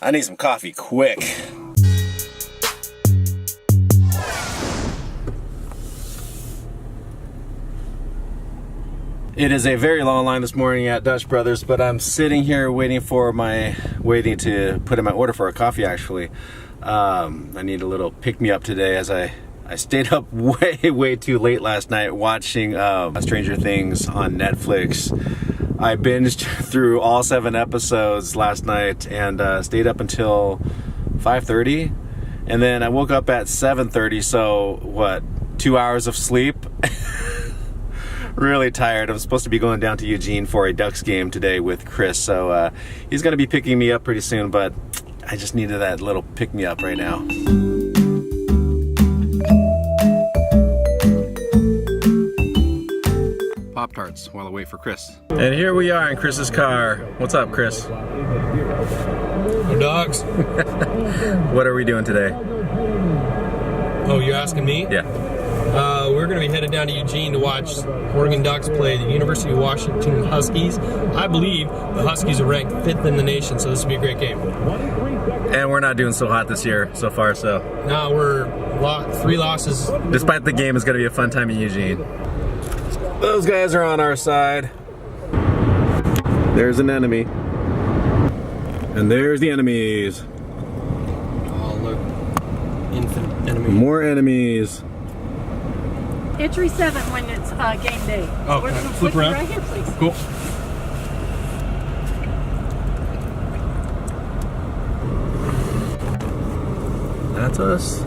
I need some coffee quick. It is a very long line this morning at Dutch Brothers, but I'm sitting here waiting to put in my order for a coffee actually. I need a little pick-me-up today as I stayed up way too late last night watching Stranger Things on Netflix. I binged through all 7 episodes last night and stayed up until 5:30, and then I woke up at 7:30, so what, 2 hours of sleep? Really tired. I'm supposed to be going down to Eugene for a Ducks game today with Chris, so he's going to be picking me up pretty soon, but I just needed that little pick-me-up right now. Pop-Tarts while I wait for Chris. And here we are in Chris's car. What's up, Chris? No dogs. What are we doing today? Oh, you're asking me? Yeah. We're going to be headed down to Eugene to watch Oregon Ducks play the University of Washington Huskies. I believe the Huskies are ranked 5th in the nation, so this will be a great game. And we're not doing so hot this year so far, so. No, we're 3 losses. Despite the game, it's going to be a fun time in Eugene. Those guys are on our side. There's an enemy. And there's the enemies. Oh, look. Infinite enemy. More enemies. Entry 7 when it's game day. Oh, We're can I gonna flip around? right here, please. Cool. That's us.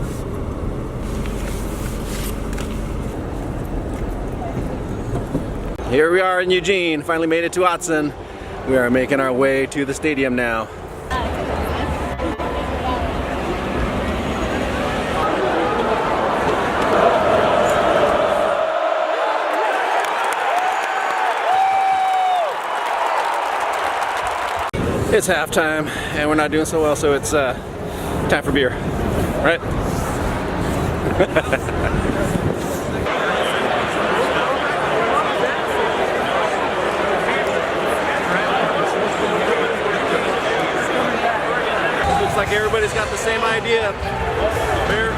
Here we are in Eugene. Finally made it to Autzen. We are making our way to the stadium now. It's halftime and we're not doing so well, so it's time for beer, right? Looks like everybody's got the same idea. Beer.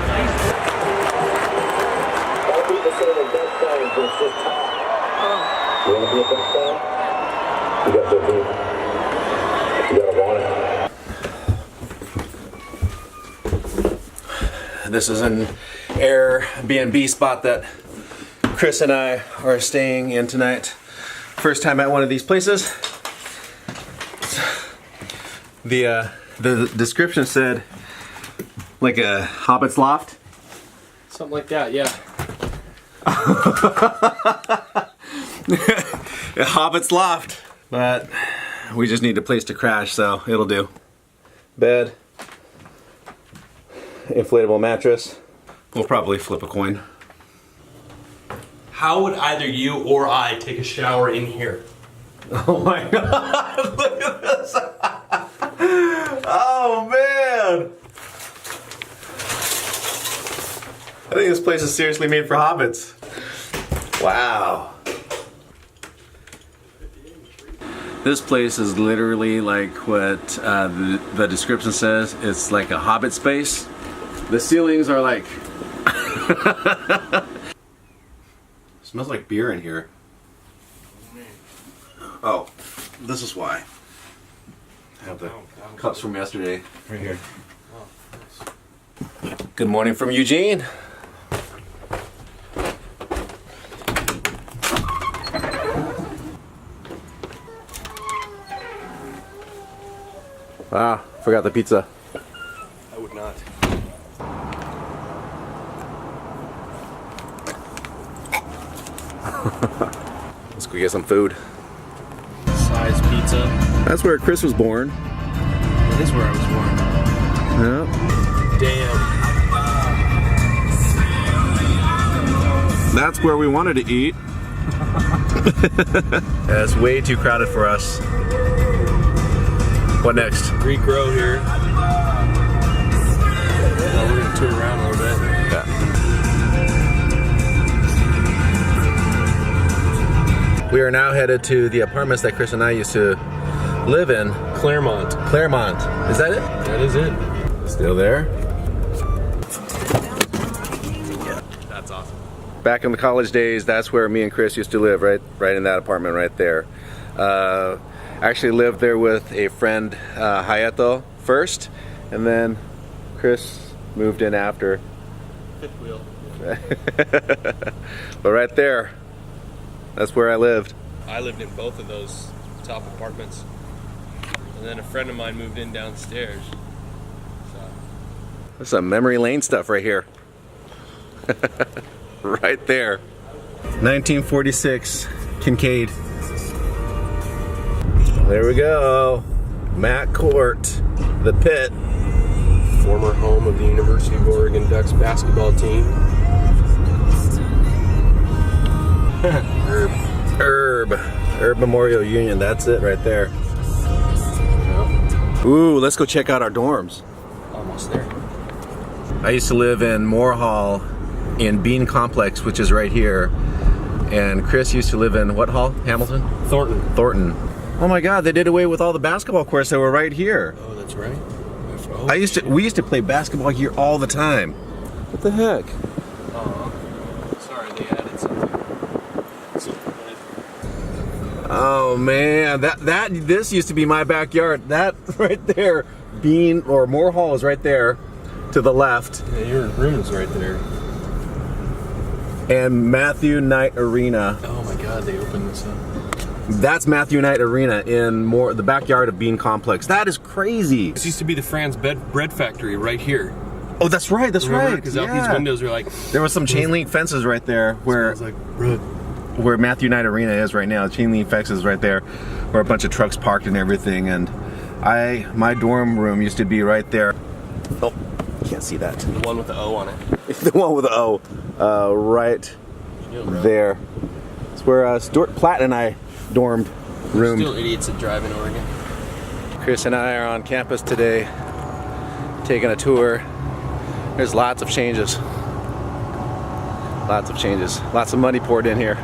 This is an Airbnb spot that Chris and I are staying in tonight. First time at one of these places. The description said like a hobbit's loft. Something like that, yeah. A hobbit's loft, but we just need a place to crash, so it'll do. Bed, inflatable mattress. We'll probably flip a coin. How would either you or I take a shower in here? Oh my god, look at this! Oh man! I think this place is seriously made for hobbits. Wow. This place is literally like what the description says. It's like a hobbit space. The ceilings are like... Smells like beer in here. Oh, this is why. I have the cups from yesterday right here. Good morning from Eugene. Ah, forgot the pizza. I would not. Let's go get some food. Size pizza. That's where Chris was born. That is where I was born. Yeah. Damn. That's where we wanted to eat. Yeah, it's way too crowded for us. What next? Greek row here. Well, we're gonna tour around a little bit. Yeah. We are now headed to the apartments that Chris and I used to live in? Claremont. Claremont. Is that it? That is it. Still there? That's awesome. Back in the college days, that's where me and Chris used to live, right in that apartment right there. Actually lived there with a friend, Hayato, first, and then Chris moved in after. Fifth wheel. But right there, that's where I lived. I lived in both of those top apartments. And then a friend of mine moved in downstairs. So. That's some memory lane stuff right here. Right there. 1946 Kincaid. There we go. Matt Court, the pit. Former home of the University of Oregon Ducks basketball team. Herb Memorial Union, that's it right there. Yep. Ooh, let's go check out our dorms. Almost there. I used to live in Moore Hall in Bean Complex, which is right here. And Chris used to live in what hall? Hamilton? Thornton. Oh my God, they did away with all the basketball courts that were right here. Oh, that's right. We used to play basketball here all the time. What the heck? Sorry, they added something. Oh man, this used to be my backyard. That right there, Bean or Moore Hall is right there to the left. Yeah, your room is right there. And Matthew Knight Arena. Oh my God, they opened this up. That's Matthew Knight Arena in the backyard of Bean Complex. That is crazy. This used to be the Franz bread factory right here. Oh, that's right. That's Remember? right. Because out these windows were like. There was some chain link fences right there where It's like bread. Where Matthew Knight Arena is right now. Chain link fences right there, where a bunch of trucks parked and everything. And my dorm room used to be right there. Oh, can't see that. The one with the O on it. The one with the O, right there. It's where Stuart Platt and I roomed. Still idiots that drive in Oregon. Chris and I are on campus today, taking a tour. There's lots of changes. Lots of changes. Lots of money poured in here.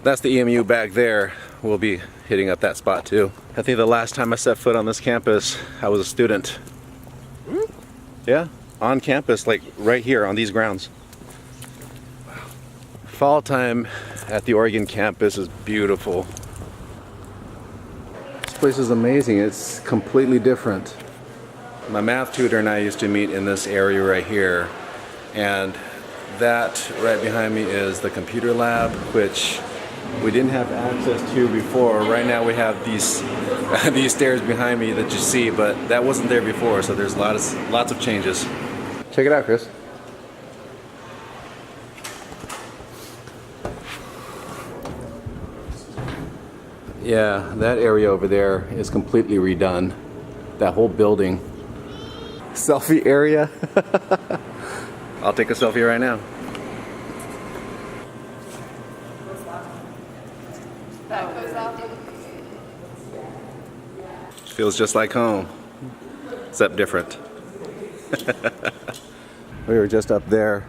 That's the EMU back there. We'll be hitting up that spot too. I think the last time I set foot on this campus, I was a student. Yeah, on campus, like right here on these grounds. Fall time at the Oregon campus is beautiful. This place is amazing. It's completely different. My math tutor and I used to meet in this area right here, and that right behind me is the computer lab, which we didn't have access to before. Right now we have these these stairs behind me that you see, but that wasn't there before, so there's lots of changes. Check it out, Chris. Yeah, that area over there is completely redone. That whole building. Selfie area. I'll take a selfie right now. Feels just like home, except different. We were just up there.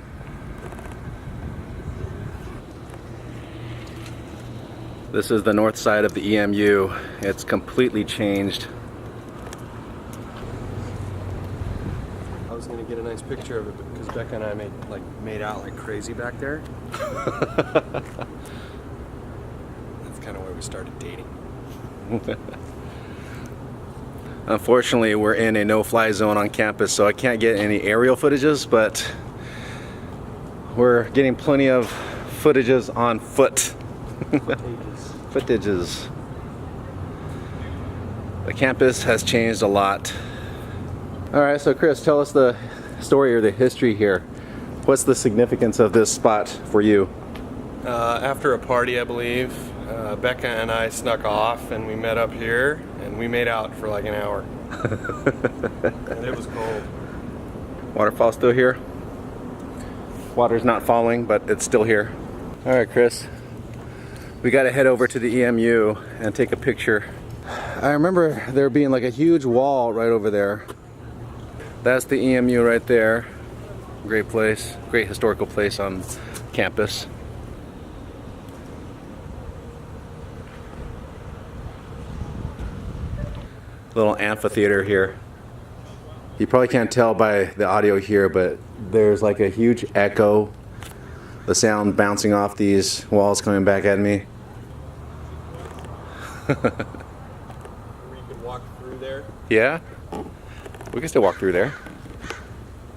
This is the north side of the EMU. It's completely changed. I was gonna get a nice picture of it because Becca and I made out like crazy back there. That's kind of where we started dating. Unfortunately, we're in a no-fly zone on campus, so I can't get any aerial footages, but we're getting plenty of footages on foot. Footages. The campus has changed a lot. All right, so Chris, tell us the story or the history here. What's the significance of this spot for you? After a party, I believe, Becca and I snuck off and we met up here and we made out for like an hour. And it was cold. Waterfall still here? Water's not falling, but it's still here. All right, Chris. We got to head over to the EMU and take a picture. I remember there being like a huge wall right over there. That's the EMU right there. Great place, great historical place on campus. little amphitheater here. You probably can't tell by the audio here, but there's like a huge echo. The sound bouncing off these walls coming back at me. Where you could walk through there. Yeah? We can still walk through there.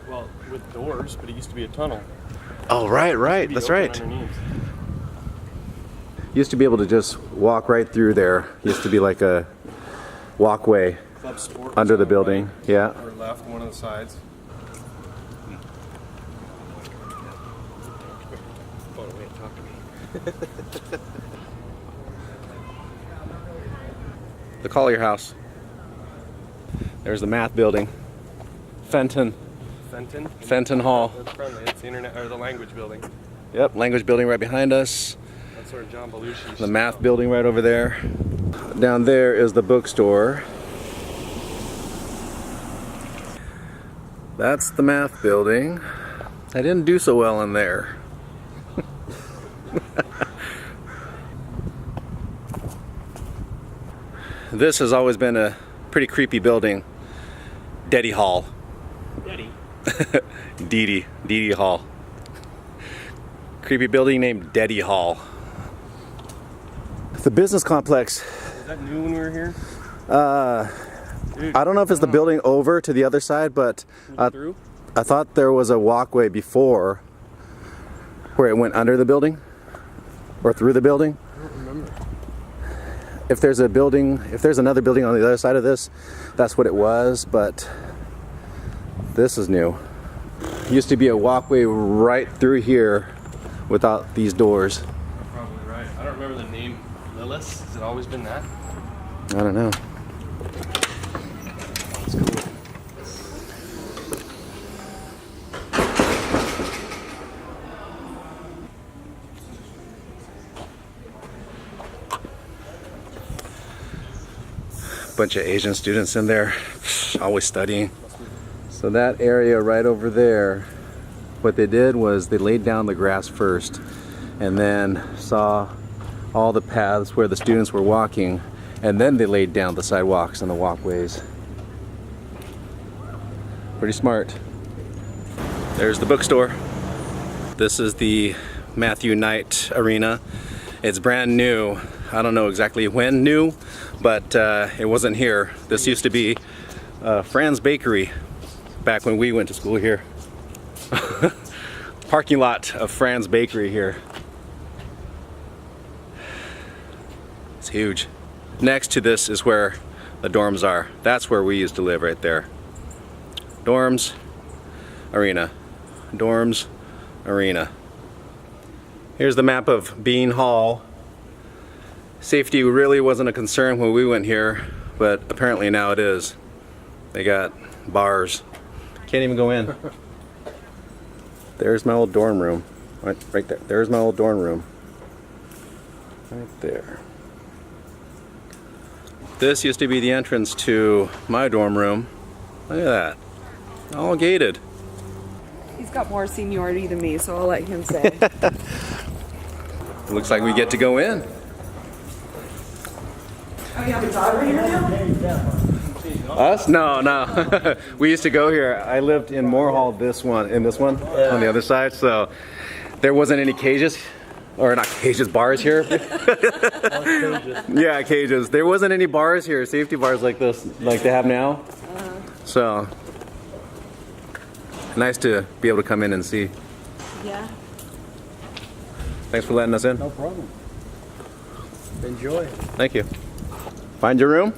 Well, with doors, but it used to be a tunnel. Oh, right. That's right. Underneath. Used to be able to just walk right through there. Used to be like a walkway Club Sport under the building. Right, Yeah. or left, one of the sides. Phone away and talk to me. The Collier House. There's the math building. Fenton Hall. That's friendly. It's the internet or the language building. Yep, language building right behind us. That's where John Belushi's. The math building right over there. Down there is the bookstore. That's the math building. I didn't do so well in there. This has always been a pretty creepy building. Deddy Hall. Deddy Hall. Creepy building named Deddy Hall. The business complex. Is that new when we were here? Dude, I don't know if it's the building over to the other side, but through? I thought there was a walkway before where it went under the building or through the building. I don't remember. If there's a building, if there's another building on the other side of this, that's what it was, but this is new. Used to be a walkway right through here without these doors. You're probably right. I don't remember the name. Lillis? Has it always been that? I don't know. That's cool. Bunch of Asian students in there, always studying. So that area right over there, what they did was they laid down the grass first and then saw all the paths where the students were walking, and then they laid down the sidewalks and the walkways. Pretty smart. There's the bookstore. This is the Matthew Knight Arena. It's brand new. I don't know exactly when new, but it wasn't here. This used to be Fran's Bakery back when we went to school here. Parking lot of Fran's Bakery here. It's huge. Next to this is where the dorms are. That's where we used to live right there. Dorms, arena. Dorms, arena. Here's the map of Bean Hall. Safety really wasn't a concern when we went here, but apparently now it is. They got bars. Can't even go in. There's my old dorm room. Right there. There's my old dorm room. Right there. This used to be the entrance to my dorm room. Look at that. All gated. He's got more seniority than me, so I'll let him say. Looks like we get to go in. Oh, you have a daughter here now? Us? No. We used to go here. I lived in Moore Hall, in this one, on the other side, so there wasn't any cages. Or not cages, bars here. Yeah, cages. There wasn't any bars here, safety bars like this, like they have now. So, nice to be able to come in and see. Yeah. Thanks for letting us in. No problem. Enjoy. Thank you. Find your room?